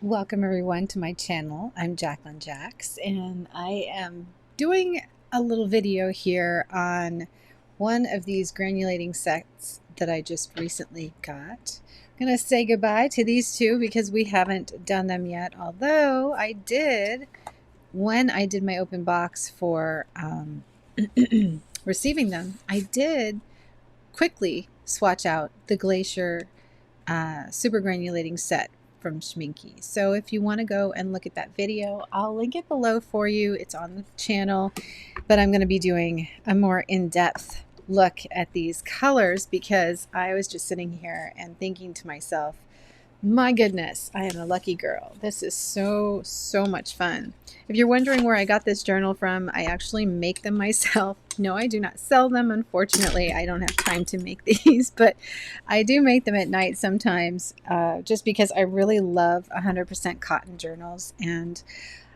Welcome everyone to my channel. I'm Jacqueline Jax and I am doing a little video here on one of these granulating sets that I just recently got. I'm going to say goodbye to these two because we haven't done them yet, although I did, when I did my open box for receiving them, I did quickly swatch out the Glacier super granulating set from Schmincke. So if you want to go and look at that video, I'll link it below for you. It's on the channel, but I'm going to be doing a more in-depth look at these colors because I was just sitting here and thinking to myself, my goodness, I am a lucky girl. This is so much fun. If you're wondering where I got this journal from, I actually make them myself. No, I do not sell them. Unfortunately, I don't have time to make these, but I do make them at night sometimes just because I really love 100% cotton journals. And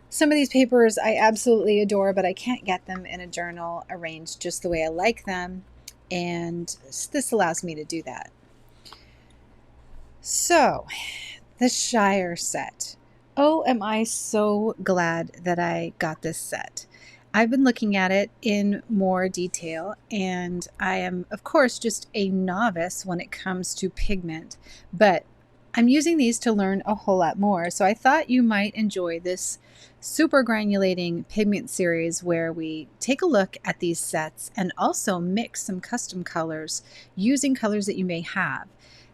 some of these papers I absolutely adore, but I can't get them in a journal arranged just the way I like them. And this allows me to do that. So, the Shire set. Oh, am I so glad that I got this set. I've been looking at it in more detail, and I am, of course, just a novice when it comes to pigment, but I'm using these to learn a whole lot more. So I thought you might enjoy this super granulating pigment series where we take a look at these sets and also mix some custom colors using colors that you may have.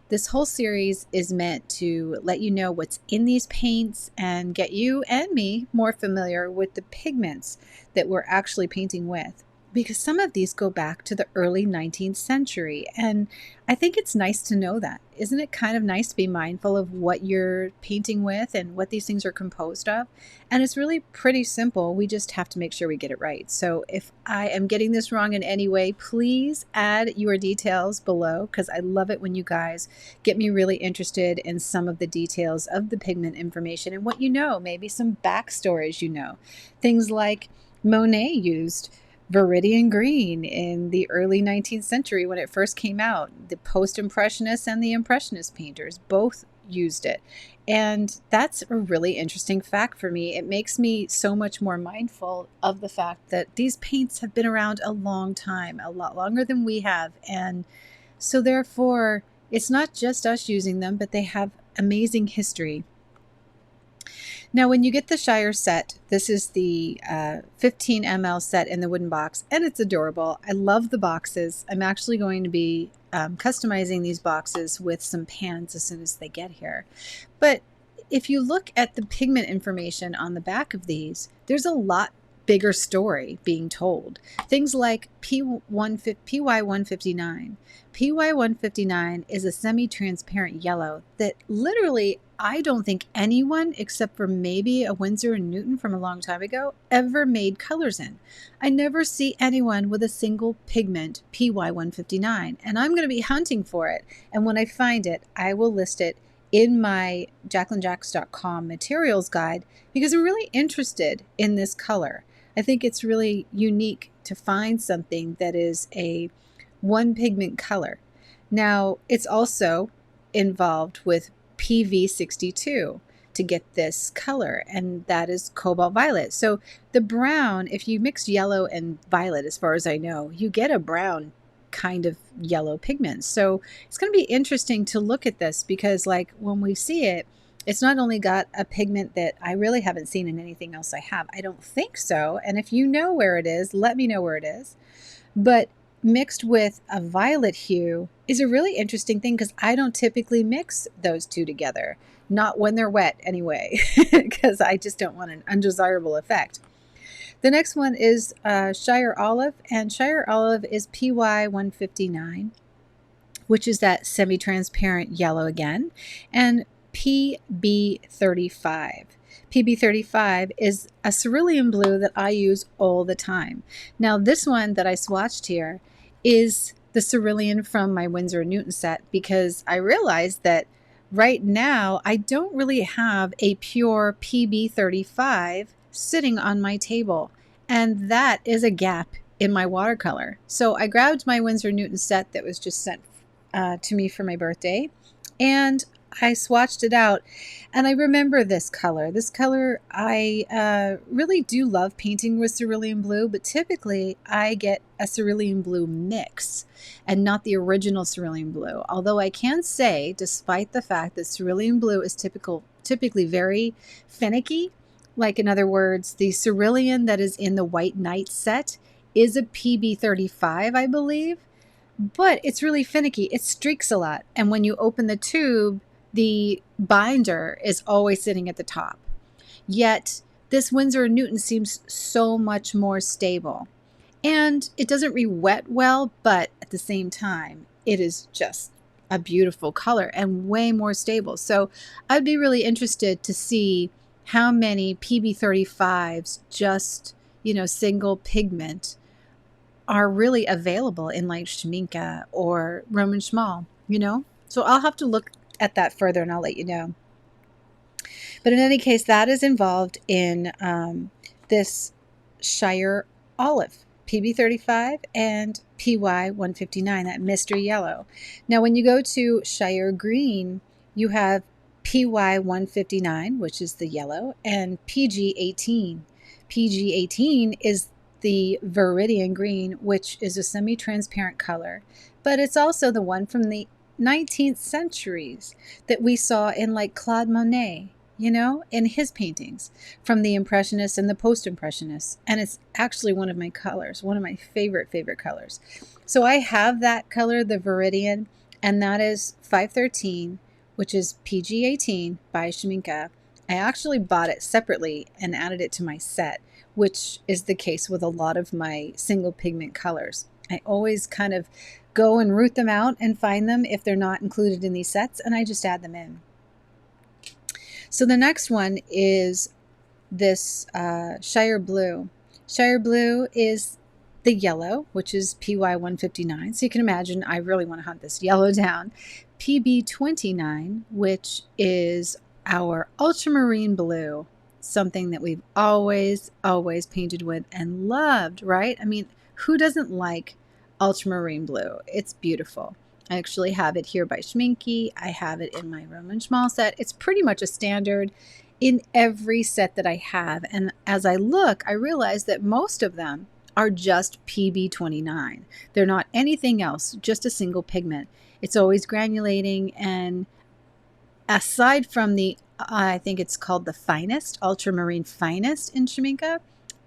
This whole series is meant to let you know what's in these paints and get you and me more familiar with the pigments that we're actually painting with, because some of these go back to the early 19th century, and I think it's nice to know that. Isn't it kind of nice to be mindful of what you're painting with and what these things are composed of? And it's really pretty simple. We just have to make sure we get it right. So if I am getting this wrong in any way, please add your details below, because I love it when you guys get me really interested in some of the details of the pigment information and what you know, maybe some backstories you know. Things like Monet used Viridian green in the early 19th century when it first came out. The post-impressionists and the impressionist painters both used it. And that's a really interesting fact for me. It makes me so much more mindful of the fact that these paints have been around a long time, a lot longer than we have. And so therefore, it's not just us using them, but they have amazing history. Now, when you get the Shire set, this is the 15 ml set in the wooden box, and it's adorable. I love the boxes. I'm actually going to be customizing these boxes with some pans as soon as they get here. But if you look at the pigment information on the back of these, there's a lot bigger story being told. Things like PY159. PY159 is a semi-transparent yellow that literally I don't think anyone, except for maybe a Winsor & Newton from a long time ago, ever made colors in. I never see anyone with a single pigment PY159, and I'm going to be hunting for it. And when I find it, I will list it in my JacquelineJax.com materials guide because I'm really interested in this color. I think it's really unique to find something that is a one pigment color. Now, it's also involved with PV62 to get this color, and that is cobalt violet. So the brown, if you mix yellow and violet, as far as I know, you get a brown kind of yellow pigment. So it's going to be interesting to look at this because, like, when we see it, it's not only got a pigment that I really haven't seen in anything else I have. I don't think so. And if you know where it is, let me know where it is. But mixed with a violet hue is a really interesting thing because I don't typically mix those two together. Not when they're wet anyway, because I just don't want an undesirable effect. The next one is Shire Olive, and Shire Olive is PY159, which is that semi-transparent yellow again, and PB35. PB35 is a cerulean blue that I use all the time. Now, this one that I swatched here is the cerulean from my Winsor & Newton set because I realized that right now I don't really have a pure PB35 sitting on my table, and that is a gap in my watercolor. So I grabbed my Winsor & Newton set that was just sent to me for my birthday, and I swatched it out, and I remember this color. This color, I really do love painting with cerulean blue, but typically I get a cerulean blue mix and not the original cerulean blue. Although I can say, despite the fact that cerulean blue is typically very finicky, like in other words, the cerulean that is in the White Knight set is a PB35, I believe, but it's really finicky. It streaks a lot. And when you open the tube, the binder is always sitting at the top. Yet this Winsor & Newton seems so much more stable. And it doesn't re-wet well, but at the same time, it is just a beautiful color and way more stable. So I'd be really interested to see how many PB35s, just, single pigment, are really available in like Schmincke or Roman Schmal, So I'll have to look at that further and I'll let you know. But in any case, that is involved in this Shire Olive, PB35 and PY159, that mystery yellow. Now, when you go to Shire Green, you have PY159, which is the yellow, and PG18. PG18 is the Viridian Green, which is a semi-transparent color, but it's also the one from the 19th centuries that we saw in like Claude Monet, in his paintings from the Impressionists and the Post-Impressionists. And it's actually one of my colors, one of my favorite colors. So I have that color, the Viridian, and that is 513, which is PG18 by Schmincke. I actually bought it separately and added it to my set, which is the case with a lot of my single pigment colors. I always kind of go and root them out and find them if they're not included in these sets, and I just add them in. So the next one is this Shire Blue. Shire Blue is the yellow, which is PY159. So you can imagine I really want to hunt this yellow down. PB29, which is our ultramarine blue, something that we've always painted with and loved, right? I mean, who doesn't like ultramarine blue? It's beautiful. I actually have it here by Schmincke. I have it in my Roman Schmal set. It's pretty much a standard in every set that I have. And as I look, I realize that most of them are just PB29. They're not anything else, just a single pigment. It's always granulating, and aside from the, I think it's called the finest, ultramarine finest in Schmincke,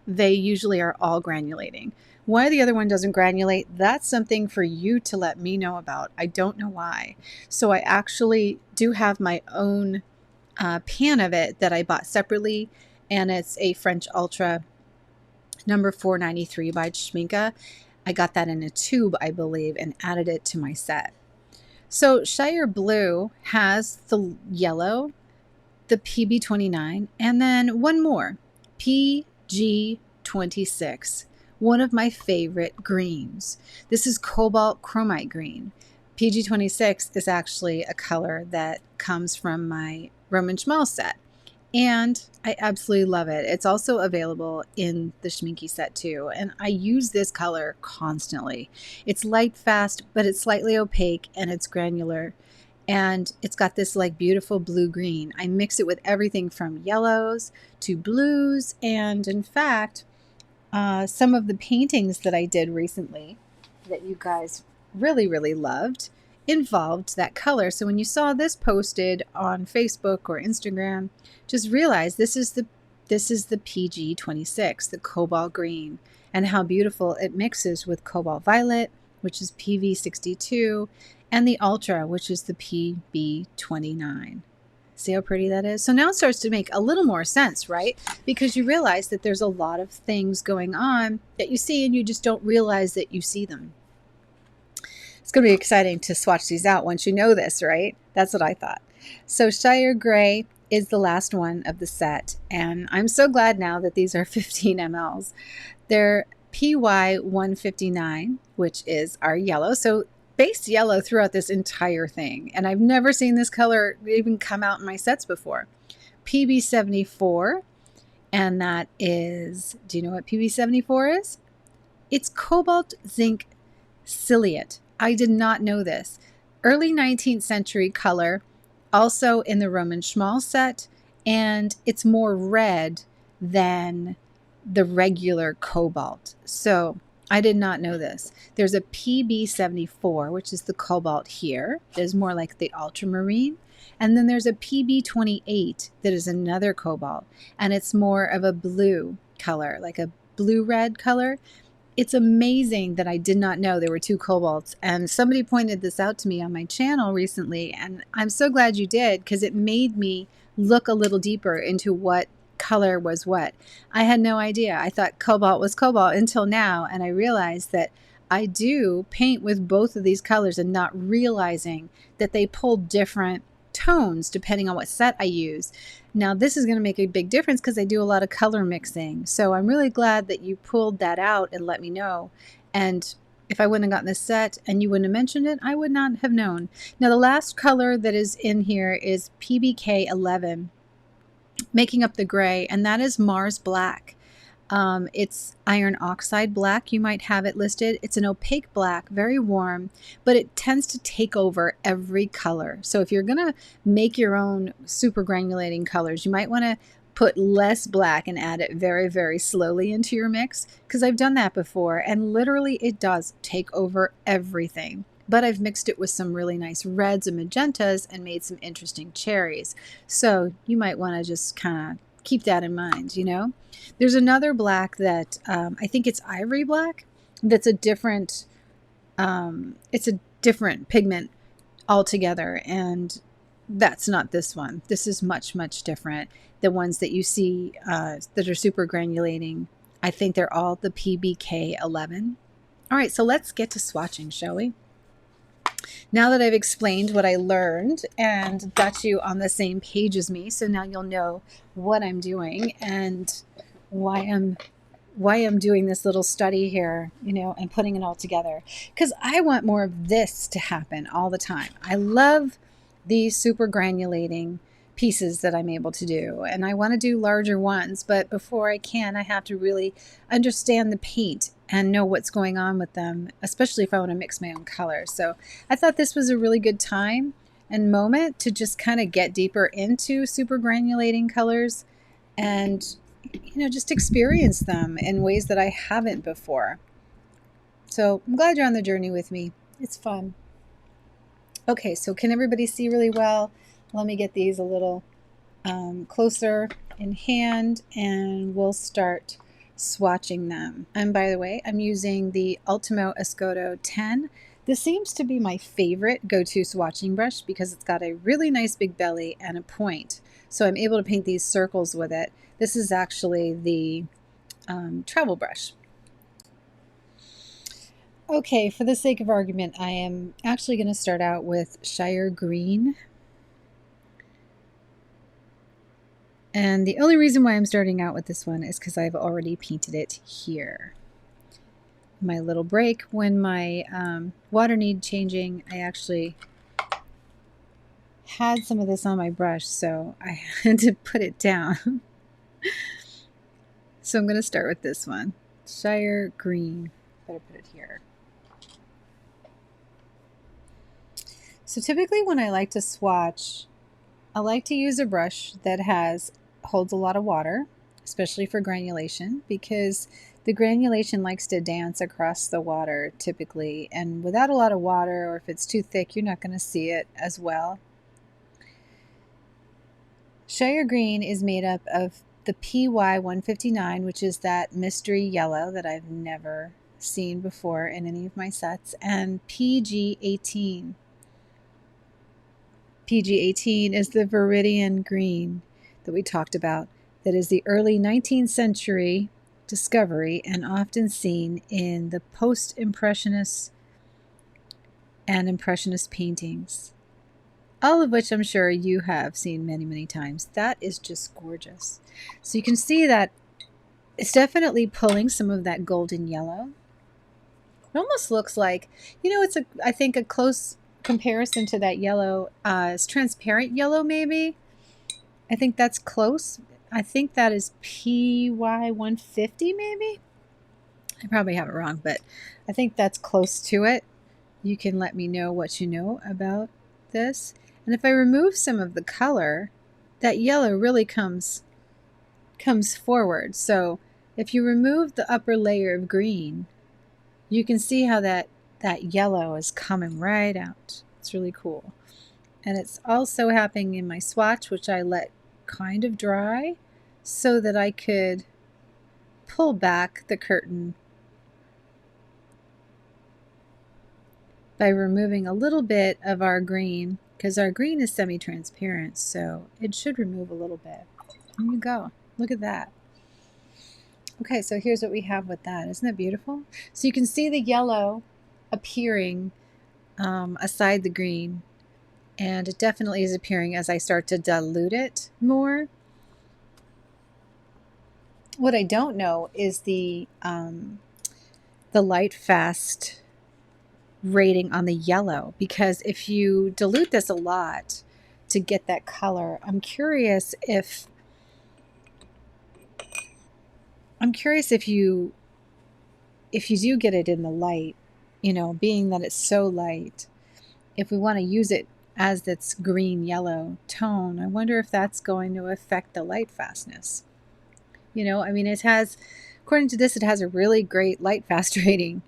they usually are all granulating. Why the other one doesn't granulate, that's something for you to let me know about. I don't know why. So I actually do have my own pan of it that I bought separately, and it's a French Ultra number 493 by Schmincke. I got that in a tube, I believe, and added it to my set. So Shire Blue has the yellow, the PB29, and then one more, PG26, one of my favorite greens. This is cobalt chromite green. PG26 is actually a color that comes from my Roman Schmal set, and I absolutely love it. It's also available in the Schmincke set too, and I use this color constantly. It's light fast, but it's slightly opaque, and it's granular, and it's got this like beautiful blue-green. I mix it with everything from yellows to blues, and in fact, some of the paintings that I did recently that you guys really loved involved that color. So when you saw this posted on Facebook or Instagram, just realize this is the PG26, the cobalt green, and how beautiful it mixes with cobalt violet, which is PV62, and the ultra, which is the PB29. See how pretty that is? So now it starts to make a little more sense, right? Because you realize that there's a lot of things going on that you see and you just don't realize that you see them. It's going to be exciting to swatch these out once you know this, right? That's what I thought. So Shire Gray is the last one of the set, and I'm so glad now that these are 15 mLs. They're PY159, which is our yellow. So base yellow throughout this entire thing, and I've never seen this color even come out in my sets before. PB74, and that is, do you know what PB74 is? It's cobalt zinc ciliate. I did not know this. Early 19th century color, also in the Roman Schmal set, and it's more red than the regular cobalt. So I did not know this. There's a PB74, which is the cobalt here. That is more like the ultramarine. And then there's a PB28 that is another cobalt, and it's more of a blue color, like a blue-red color. It's amazing that I did not know there were two cobalts, and somebody pointed this out to me on my channel recently, and I'm so glad you did, because it made me look a little deeper into what color was what. I had no idea. I thought cobalt was cobalt until now, and I realized that I do paint with both of these colors and not realizing that they pull different tones depending on what set I use. Now this is going to make a big difference because I do a lot of color mixing. So I'm really glad that you pulled that out and let me know. And if I wouldn't have gotten this set and you wouldn't have mentioned it, I would not have known. Now the last color that is in here is PBK 11, making up the gray, and that is Mars Black. It's iron oxide black. You might have it listed. It's an opaque black, very warm, but it tends to take over every color. So if you're going to make your own super granulating colors, you might want to put less black and add it very, very slowly into your mix, because I've done that before, and literally it does take over everything. But I've mixed it with some really nice reds and magentas and made some interesting cherries. So you might want to just kind of keep that in mind, you know. There's another black that I think it's ivory black. That's a different, it's a different pigment altogether, and that's not this one. This is much, much different. The ones that you see that are super granulating, I think they're all the PBK 11. All right, so let's get to swatching, shall we? Now that I've explained what I learned and got you on the same page as me, so now you'll know what I'm doing and why I'm doing this little study here, you know, and putting it all together. Because I want more of this to happen all the time. I love these super granulating pieces that I'm able to do, and I want to do larger ones, but before I can, I have to really understand the paint and know what's going on with them, especially if I want to mix my own colors. So I thought this was a really good time and moment to just kind of get deeper into super granulating colors and, you know, just experience them in ways that I haven't before. So I'm glad you're on the journey with me. It's fun. Okay, so can everybody see really well? Let me get these a little closer in hand, and we'll start swatching them. And by the way, I'm using the Ultimo Escoda 10. This seems to be my favorite go-to swatching brush because it's got a really nice big belly and a point. So I'm able to paint these circles with it. This is actually the travel brush. Okay, for the sake of argument, I am actually going to start out with Shire Green. And the only reason why I'm starting out with this one is because I've already painted it here. My little break when my water needed changing, I actually had some of this on my brush, so I had to put it down. So I'm going to start with this one, Shire Green. Better put it here. So typically when I like to swatch, I like to use a brush that holds a lot of water, especially for granulation, because the granulation likes to dance across the water typically, and without a lot of water, or if it's too thick, you're not going to see it as well. Shire Green is made up of the PY 159, which is that mystery yellow that I've never seen before in any of my sets, and PG 18. PG 18 is the Viridian Green that we talked about, that is the early 19th century discovery and often seen in the post-impressionist and impressionist paintings, all of which I'm sure you have seen many, many times. That is just gorgeous. So you can see that it's definitely pulling some of that golden yellow. It almost looks like, you know, it's I think a close comparison to that yellow is transparent yellow maybe. I think that's close. I think that is PY 150 maybe. I probably have it wrong, but I think that's close to it. You can let me know what you know about this. And if I remove some of the color, that yellow really comes forward. So if you remove the upper layer of green, you can see how that yellow is coming right out. It's really cool. And it's also happening in my swatch, which I let kind of dry so that I could pull back the curtain by removing a little bit of our green, because our green is semi-transparent, so it should remove a little bit. There you go. Look at that. Okay, so here's what we have with that. Isn't that beautiful? So you can see the yellow appearing aside the green, and it definitely is appearing as I start to dilute it more. What I don't know is the light fast rating on the yellow, because if you dilute this a lot to get that color, I'm curious if you do get it in the light, you know, being that it's so light, if we want to use it as its green yellow tone, I wonder if that's going to affect the light fastness. You know, I mean, it has, according to this, it has a really great light fast rating,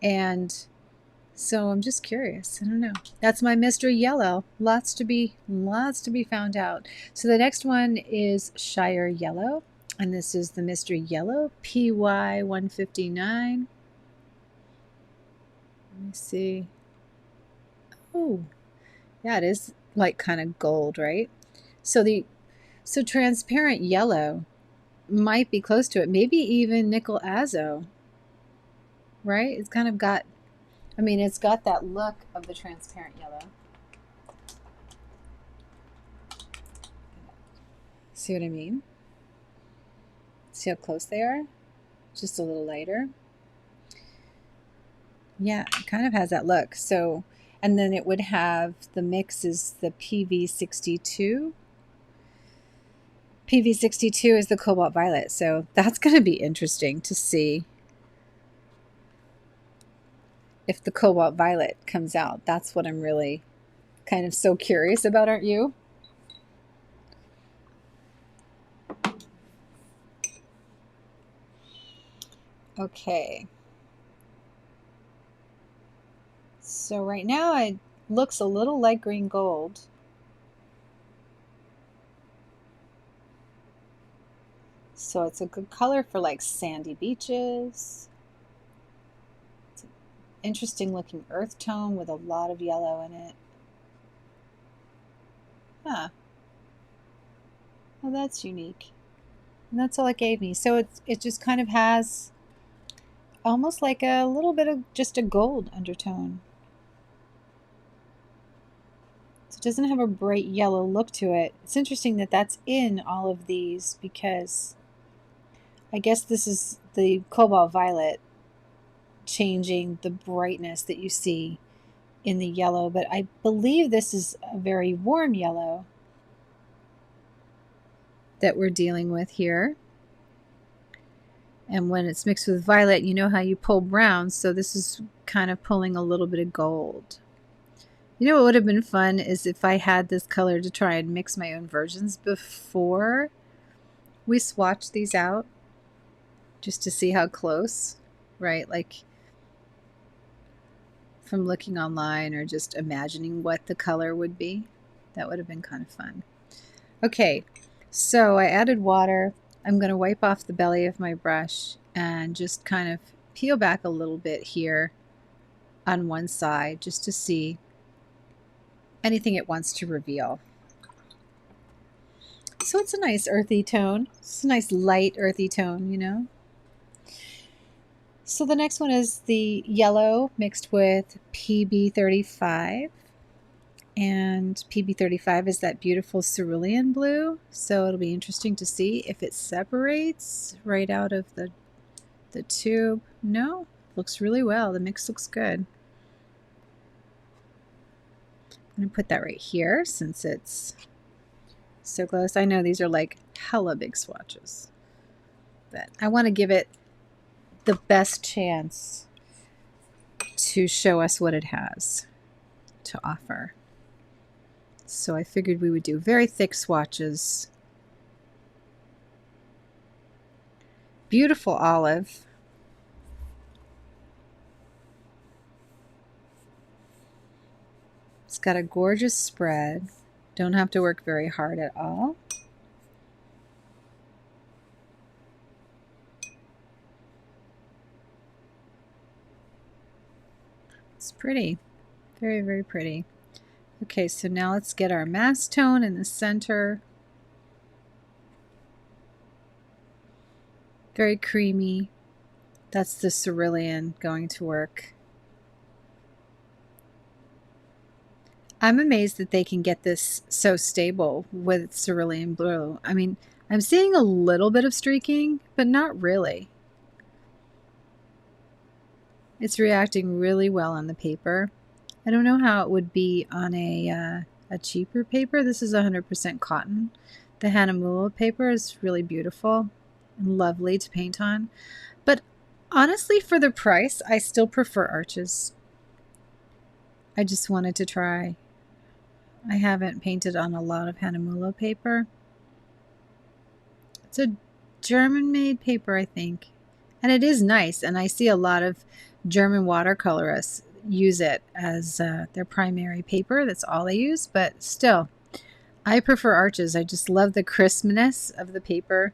and so I'm just curious. I don't know. That's my mystery yellow. Lots to be found out. So the next one is Shire Yellow, and this is the mystery yellow, PY 159. Let me see. Oh, yeah, it is like kind of gold, right? So transparent yellow might be close to it. Maybe even nickel azo, right? It's kind of got, I mean, it's got that look of the transparent yellow. See what I mean? See how close they are? Just a little lighter. Yeah, it kind of has that look. So, and then it would have, the mix is the PV62. PV62 is the cobalt violet. So that's going to be interesting to see if the cobalt violet comes out. That's what I'm really kind of so curious about, aren't you? Okay. So right now it looks a little like green gold. So it's a good color for like sandy beaches. It's an interesting looking earth tone with a lot of yellow in it. Huh. Well, that's unique. And that's all it gave me. So it just kind of has almost like a little bit of just a gold undertone. So it doesn't have a bright yellow look to it. It's interesting that that's in all of these, because I guess this is the cobalt violet changing the brightness that you see in the yellow, but I believe this is a very warm yellow that we're dealing with here. And when it's mixed with violet, you know how you pull brown, so this is kind of pulling a little bit of gold. You know what would have been fun is if I had this color to try and mix my own versions before we swatch these out, just to see how close, right? Like from looking online or just imagining what the color would be. That would have been kind of fun. Okay, so I added water. I'm going to wipe off the belly of my brush and just kind of peel back a little bit here on one side just to see anything it wants to reveal. So it's a nice earthy tone. It's a nice light earthy tone, you know. So the next one is the yellow mixed with PB35. And PB35 is that beautiful cerulean blue. So it'll be interesting to see if it separates right out of the tube. No, looks really well. The mix looks good. I'm going to put that right here since it's so close. I know these are like hella big swatches, but I want to give it the best chance to show us what it has to offer. So I figured we would do very thick swatches. Beautiful olive. It's got a gorgeous spread. Don't have to work very hard at all. It's pretty. Very, very pretty. Okay, so now let's get our mass tone in the center. Very creamy. That's the cerulean going to work. I'm amazed that they can get this so stable with cerulean blue. I mean, I'm seeing a little bit of streaking, but not really. It's reacting really well on the paper. I don't know how it would be on a cheaper paper. This is 100% cotton. The Hanamulo paper is really beautiful and lovely to paint on. But honestly, for the price, I still prefer Arches. I just wanted to try. I haven't painted on a lot of Hanamulo paper. It's a German-made paper, I think. And it is nice, and I see a lot of German watercolorists use it as their primary paper. That's all they use, but still, I prefer Arches. I just love the crispness of the paper.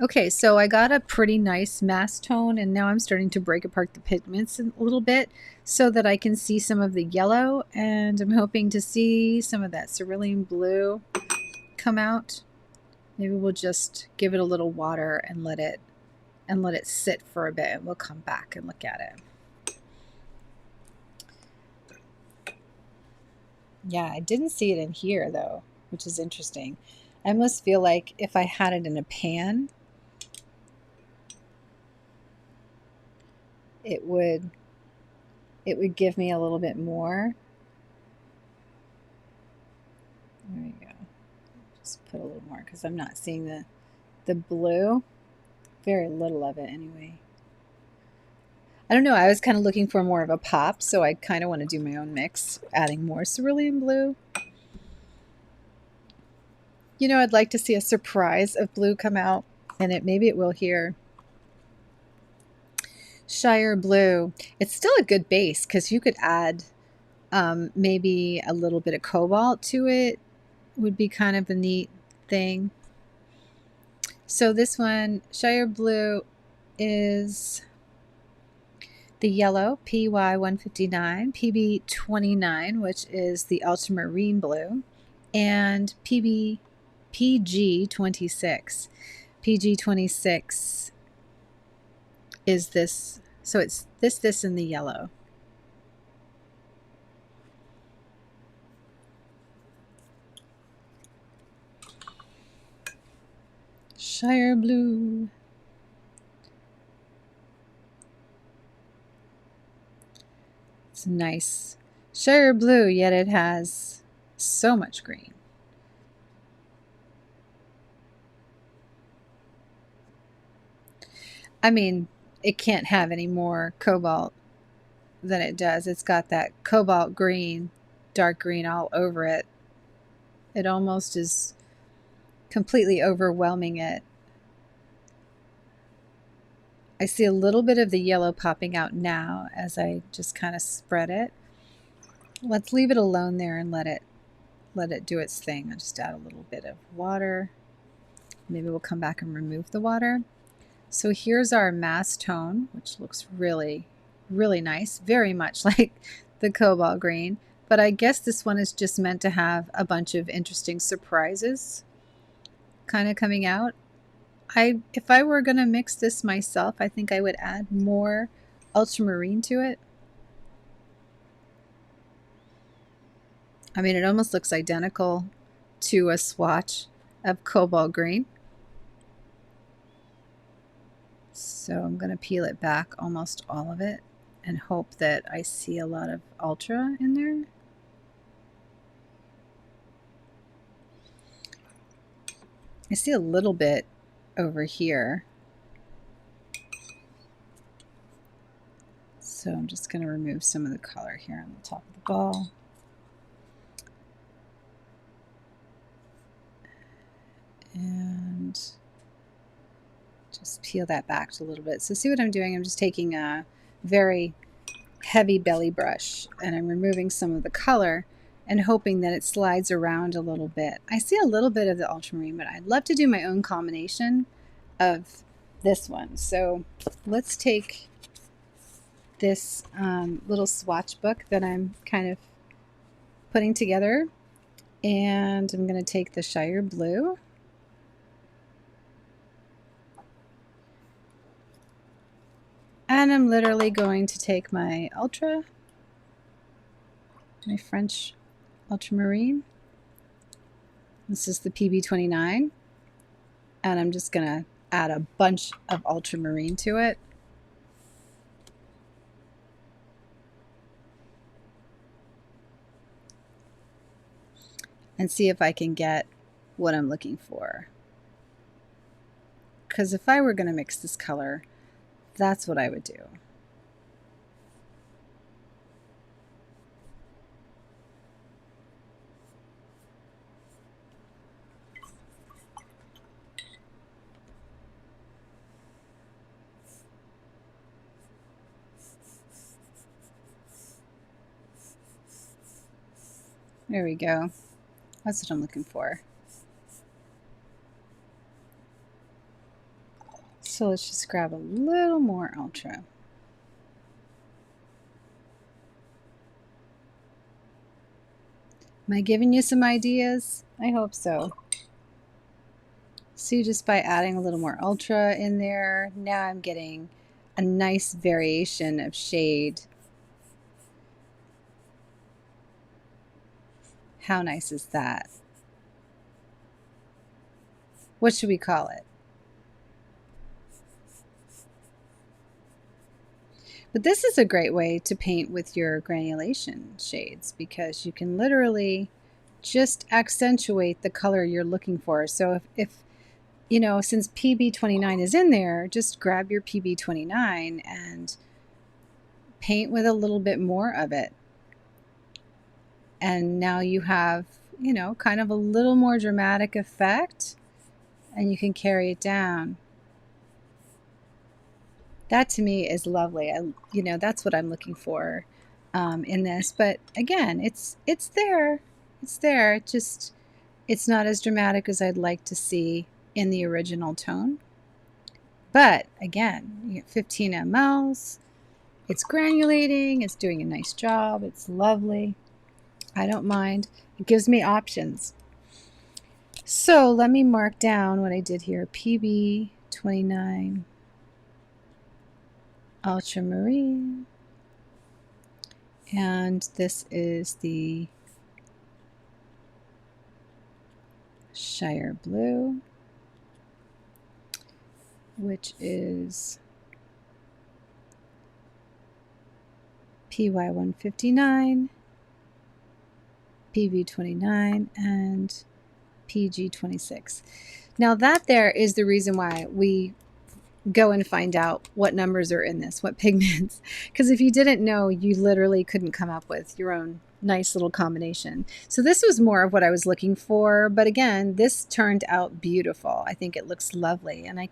Okay, so I got a pretty nice mass tone, and now I'm starting to break apart the pigments a little bit so that I can see some of the yellow, and I'm hoping to see some of that cerulean blue come out. Maybe we'll just give it a little water and let it sit for a bit, and we'll come back and look at it. Yeah, I didn't see it in here though, which is interesting. I almost feel like if I had it in a pan, it would give me a little bit more. There we go. Just put a little more because I'm not seeing the blue. Very little of it anyway. I don't know, I was kind of looking for more of a pop, so I kind of want to do my own mix, adding more cerulean blue. You know, I'd like to see a surprise of blue come out, and maybe it will here. Shire Blue. It's still a good base because you could add maybe a little bit of cobalt to it. Would be kind of a neat thing. So this one, Shire Blue, is the yellow, PY159, PB29, which is the ultramarine blue, and PG26. PG26 is this, so it's this, and the yellow. Shire Blue. It's nice. Shire Blue, yet it has so much green. I mean, it can't have any more cobalt than it does. It's got that cobalt green, dark green all over it. It almost is completely overwhelming it. I see a little bit of the yellow popping out now as I just kind of spread it. Let's leave it alone there and let it do its thing. I'll just add a little bit of water. Maybe we'll come back and remove the water. So here's our mass tone, which looks really, really nice, very much like the cobalt green. But I guess this one is just meant to have a bunch of interesting surprises kind of coming out. If I were going to mix this myself, I think I would add more ultramarine to it. I mean, it almost looks identical to a swatch of cobalt green. So I'm going to peel it back, almost all of it, and hope that I see a lot of ultra in there. I see a little bit over here. So I'm just going to remove some of the color here on the top of the ball. Just peel that back a little bit. So see what I'm doing? I'm just taking a very heavy belly brush and I'm removing some of the color and hoping that it slides around a little bit. I see a little bit of the ultramarine, but I'd love to do my own combination of this one. So let's take this little swatch book that I'm kind of putting together, and I'm going to take the Shire Blue. And I'm literally going to take my my French ultramarine. This is the PB29. And I'm just going to add a bunch of ultramarine to it. And see if I can get what I'm looking for. Because if I were going to mix this color, that's what I would do. There we go. That's what I'm looking for. So let's just grab a little more ultra. Am I giving you some ideas? I hope so. See, just by adding a little more ultra in there, now I'm getting a nice variation of shade. How nice is that? What should we call it? But this is a great way to paint with your granulation shades because you can literally just accentuate the color you're looking for. So if you know, since PB29 is in there, just grab your PB29 and paint with a little bit more of it. And now you have, you know, kind of a little more dramatic effect, and you can carry it down. That to me is lovely. You know, that's what I'm looking for in this. But again, it's there. It's there. It's not as dramatic as I'd like to see in the original tone. But again, you get 15 mLs. It's granulating. It's doing a nice job. It's lovely. I don't mind. It gives me options. So let me mark down what I did here. PB29 ultramarine, and this is the Shire Blue, which is PY159, PB29, and PG26. Now that there is the reason why we go and find out what numbers are in this, what pigments, because if you didn't know, you literally couldn't come up with your own nice little combination. So this was more of what I was looking for, but again, this turned out beautiful. I think it looks lovely, and I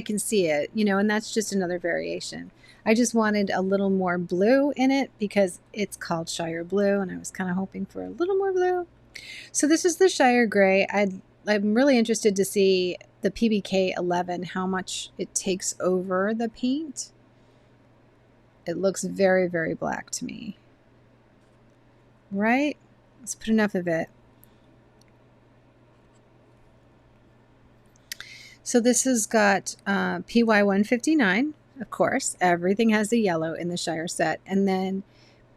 can see it, you know, and that's just another variation. I just wanted a little more blue in it because it's called Shire Blue, and I was kind of hoping for a little more blue. So this is the Shire Gray. I'm really interested to see the PBK 11, how much it takes over the paint. It looks very, very black to me. Right? Let's put enough of it. So this has got PY159, of course. Everything has the yellow in the Shire set. And then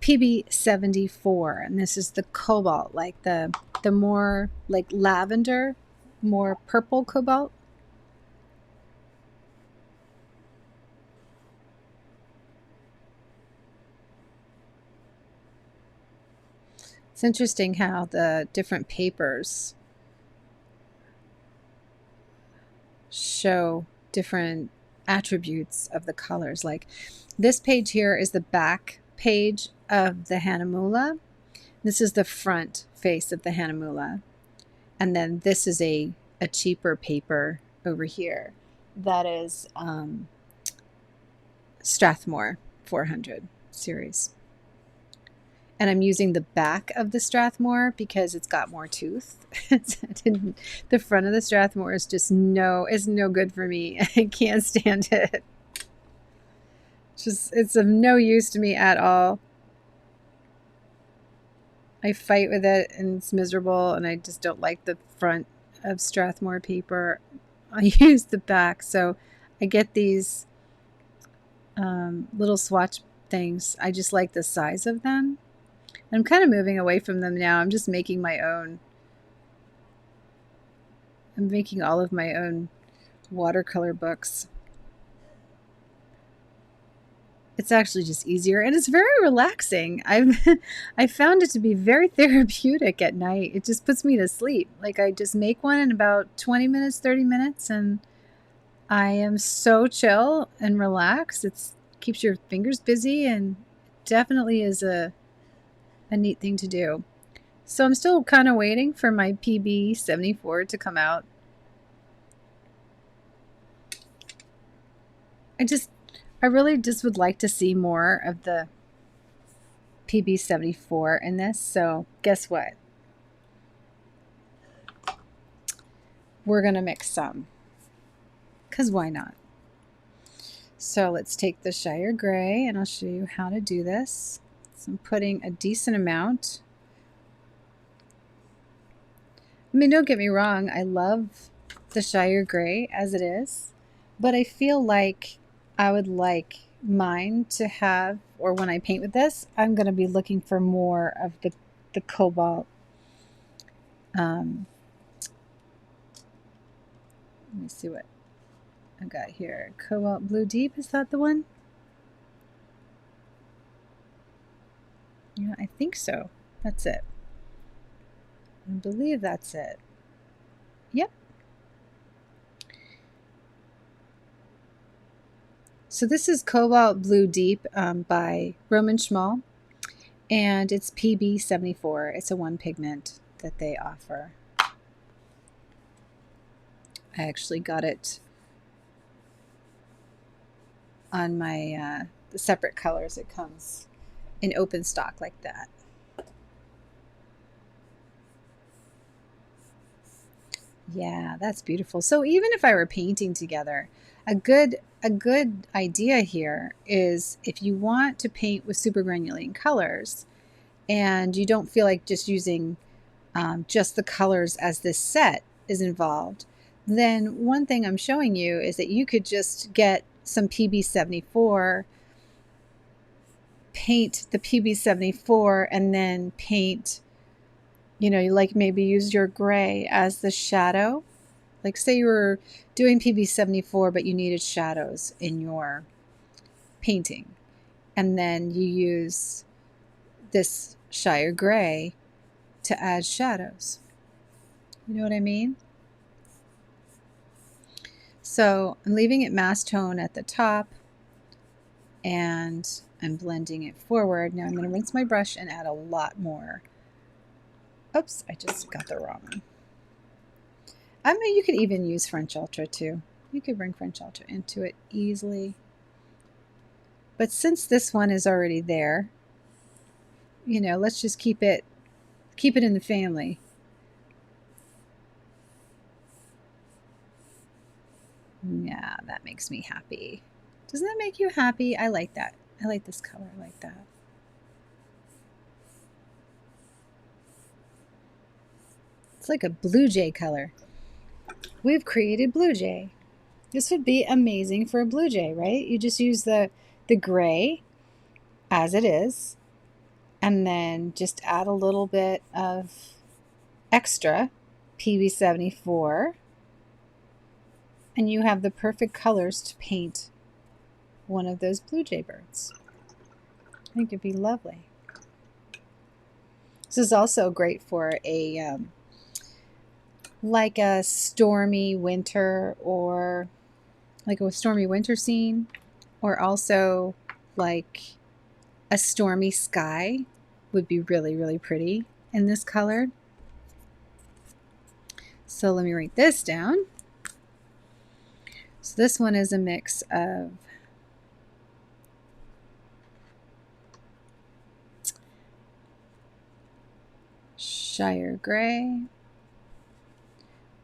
PB74, and this is the cobalt, like the more like lavender, more purple cobalt. It's interesting how the different papers show different attributes of the colors. Like this page here is the back page of the Hahnemuhle. This is the front face of the Hahnemuhle. And then this is a cheaper paper over here. that is Strathmore 400 series. And I'm using the back of the Strathmore because it's got more tooth. The front of the Strathmore is just no good for me. I can't stand it. It's of no use to me at all. I fight with it and it's miserable, and I just don't like the front of Strathmore paper. I use the back, so I get these little swatch things. I just like the size of them. I'm kind of moving away from them now. I'm just making my own. I'm making all of my own watercolor books. It's actually just easier, and it's very relaxing. I found it to be very therapeutic at night. It just puts me to sleep. Like, I just make one in about 20 minutes, 30 minutes, and I am so chill and relaxed. It keeps your fingers busy and definitely is a neat thing to do. So I'm still kind of waiting for my PB74 to come out. I really just would like to see more of the PB74 in this. So guess what? We're going to mix some. Because why not? So let's take the Shire Gray, and I'll show you how to do this. So I'm putting a decent amount. I mean, don't get me wrong. I love the Shire Gray as it is. But I feel like I would like mine to have, or when I paint with this, I'm going to be looking for more of the cobalt. Let me see what I've got here. Cobalt Blue Deep, is that the one? Yeah, I think so. That's it. I believe that's it. Yep. So this is Cobalt Blue Deep by Roman Schmal, and it's PB74. It's a one pigment that they offer. I actually got it on my the separate colors. It comes in open stock like that. Yeah, that's beautiful. So even if I were painting together, a good idea here is if you want to paint with super granulating colors and you don't feel like just using just the colors as this set is involved, then one thing I'm showing you is that you could just get some PB74, paint the PB74, and then paint, you know, like maybe use your gray as the shadow. Like say you were doing PB74, but you needed shadows in your painting. And then you use this Shire Gray to add shadows. You know what I mean? So I'm leaving it mass tone at the top, and I'm blending it forward. Now I'm going to rinse my brush and add a lot more. Oops, I just got the wrong one. I mean, you could even use French Ultra too. You could bring French Ultra into it easily. But since this one is already there, you know, let's just keep it in the family. Yeah, that makes me happy. Doesn't that make you happy? I like that. I like this color. I like that. It's like a blue jay color. We've created blue jay. This would be amazing for a blue jay, right? You just use the gray as it is, and then just add a little bit of extra PB74, and you have the perfect colors to paint one of those blue jay birds. I think it'd be lovely. This is also great for a like a stormy winter, or like a stormy winter scene, or also like a stormy sky would be really, really pretty in this color. So let me write this down. So this one is a mix of Shire Gray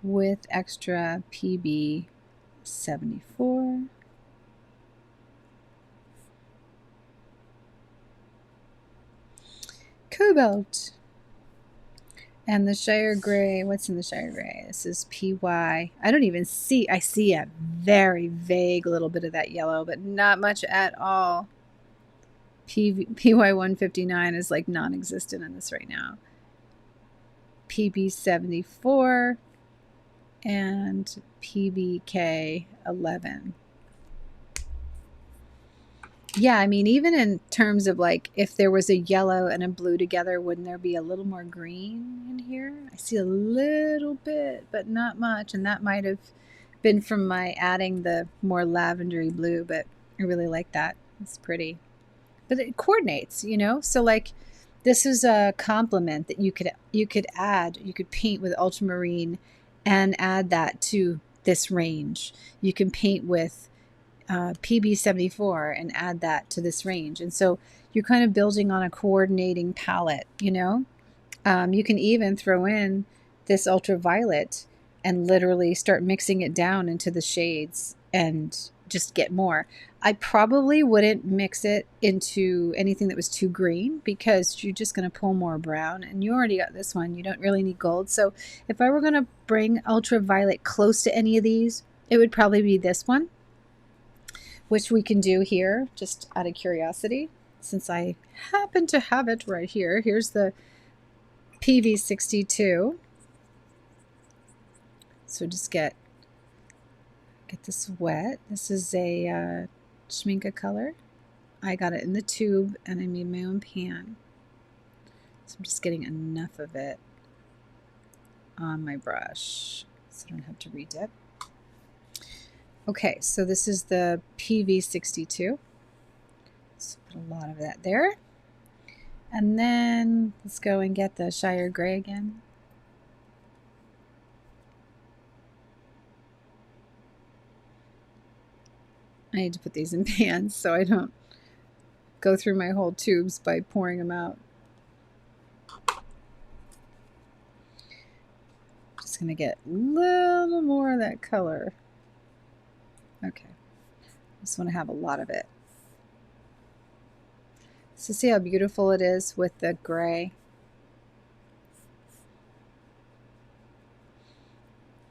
with extra PB 74. Cobalt. And the Shire Gray, what's in the Shire Gray? This is PY. I don't even see, I see a very vague little bit of that yellow, but not much at all. PY 159 is like non-existent in this right now. PB 74 and PBK 11. Yeah, I mean, even in terms of like if there was a yellow and a blue together, wouldn't there be a little more green in here? I see a little bit, but not much. And that might have been from my adding the more lavendery blue, but I really like that. It's pretty. But it coordinates, you know? So like this is a complement that you could add, you could paint with ultramarine and add that to this range. You can paint with PB74 and add that to this range. And so you're kind of building on a coordinating palette, you know? You can even throw in this ultraviolet and literally start mixing it down into the shades and just get more. I probably wouldn't mix it into anything that was too green because you're just going to pull more brown, and you already got this one. You don't really need gold. So if I were going to bring ultraviolet close to any of these, it would probably be this one, which we can do here just out of curiosity since I happen to have it right here. Here's the PV62. So just get this wet. This is a Schmincke color. I got it in the tube and I made my own pan. So I'm just getting enough of it on my brush so I don't have to redip. Okay, so this is the PV62. So put a lot of that there. And then let's go and get the Shire Gray again. I need to put these in pans so I don't go through my whole tubes by pouring them out. Just going to get a little more of that color. Okay. I just want to have a lot of it. So see how beautiful it is with the gray?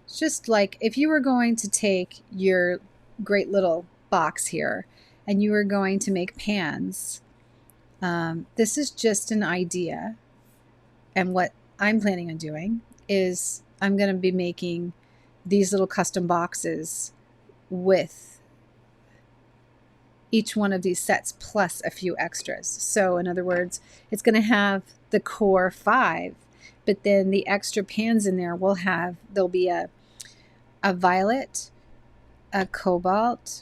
It's just like if you were going to take your great little box here and you were going to make pans, this is just an idea. And what I'm planning on doing is I'm going to be making these little custom boxes with each one of these sets plus a few extras. So in other words, it's going to have the core 5, but then the extra pans in there will have, there'll be a violet, a cobalt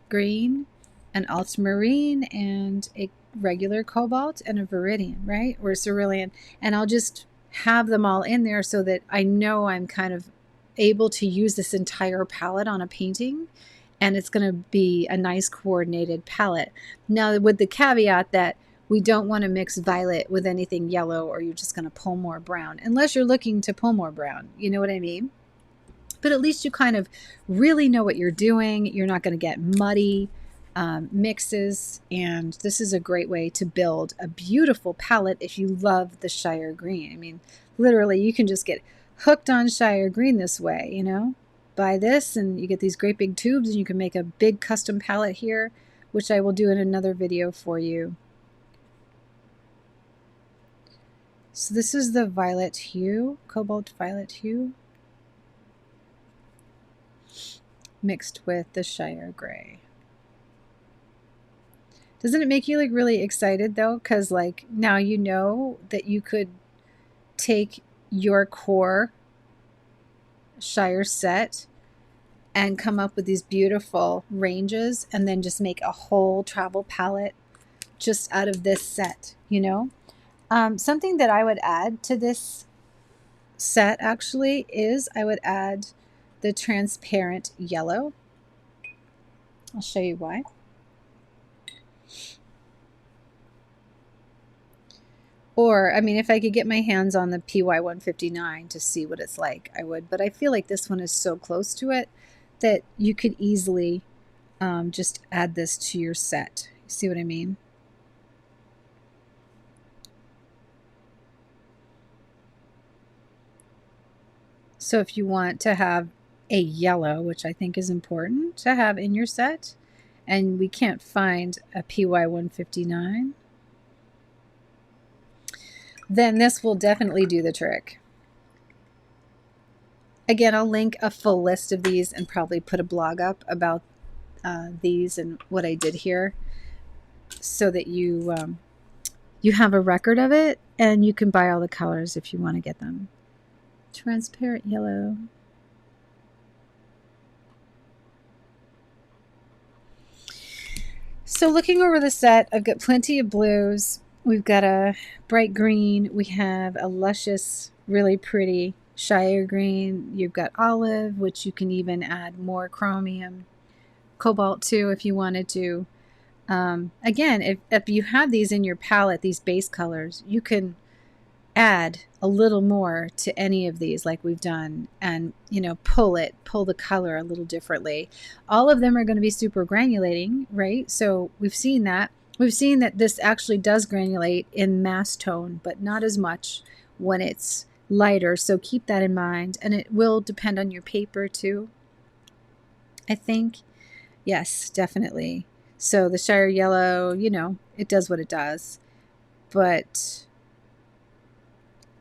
green, an ultramarine, and a regular cobalt, and a viridian, right? Or cerulean. And I'll just have them all in there so that I know I'm kind of able to use this entire palette on a painting, and it's going to be a nice coordinated palette. Now, with the caveat that we don't want to mix violet with anything yellow or you're just going to pull more brown, unless you're looking to pull more brown. You know what I mean? But at least you kind of really know what you're doing. You're not going to get muddy mixes. And this is a great way to build a beautiful palette if you love the Shire Green. I mean, literally, you can just get hooked on Shire Green this way, you know? Buy this and you get these great big tubes and you can make a big custom palette here, which I will do in another video for you. So this is the violet hue, cobalt violet hue, mixed with the Shire Gray. Doesn't it make you like really excited though? Because like now you know that you could take your core Shire set and come up with these beautiful ranges and then just make a whole travel palette just out of this set, you know? Something that I would add to this set actually is I would add the transparent yellow. I'll show you why. Or, I mean, if I could get my hands on the PY159 to see what it's like, I would. But I feel like this one is so close to it that you could easily just add this to your set. See what I mean? So if you want to have a yellow, which I think is important to have in your set, and we can't find a PY159, then this will definitely do the trick. Again, I'll link a full list of these and probably put a blog up about these and what I did here, so that you you have a record of it and you can buy all the colors if you want to get them. Transparent yellow. So looking over the set, I've got plenty of blues. We've got a bright green. We have a luscious, really pretty Shire green. You've got olive, which you can even add more chromium, cobalt too if you wanted to. Again, if you have these in your palette, these base colors, you can add a little more to any of these like we've done, and pull the color a little differently. All of them are going to be super granulating, right? So we've seen that this actually does granulate in mass tone, but not as much when it's lighter. So keep that in mind, and it will depend on your paper too, I think. Yes, definitely. So the Shire yellow, it does what it does, but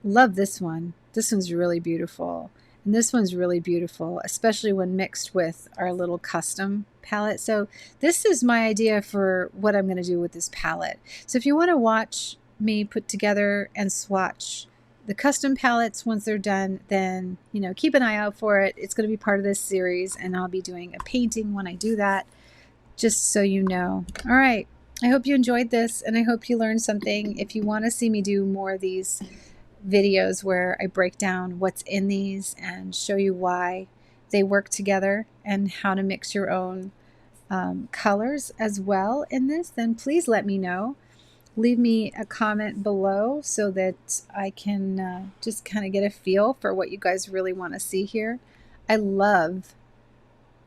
love this one. This one's really beautiful. And this one's really beautiful, especially when mixed with our little custom palette. So this is my idea for what I'm going to do with this palette. So if you want to watch me put together and swatch the custom palettes once they're done, then, keep an eye out for it. It's going to be part of this series, and I'll be doing a painting when I do that, just so you know. All right. I hope you enjoyed this, and I hope you learned something. If you want to see me do more of these videos where I break down what's in these and show you why they work together and how to mix your own colors as well in this, then please let me know. Leave me a comment below so that I can just kind of get a feel for what you guys really want to see here. I love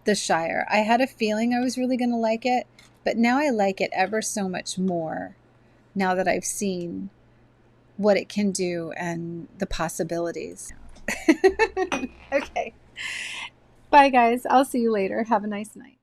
the Shire. I had a feeling I was really going to like it, but now I like it ever so much more now that I've seen what it can do and the possibilities. Okay. Bye, guys. I'll see you later. Have a nice night.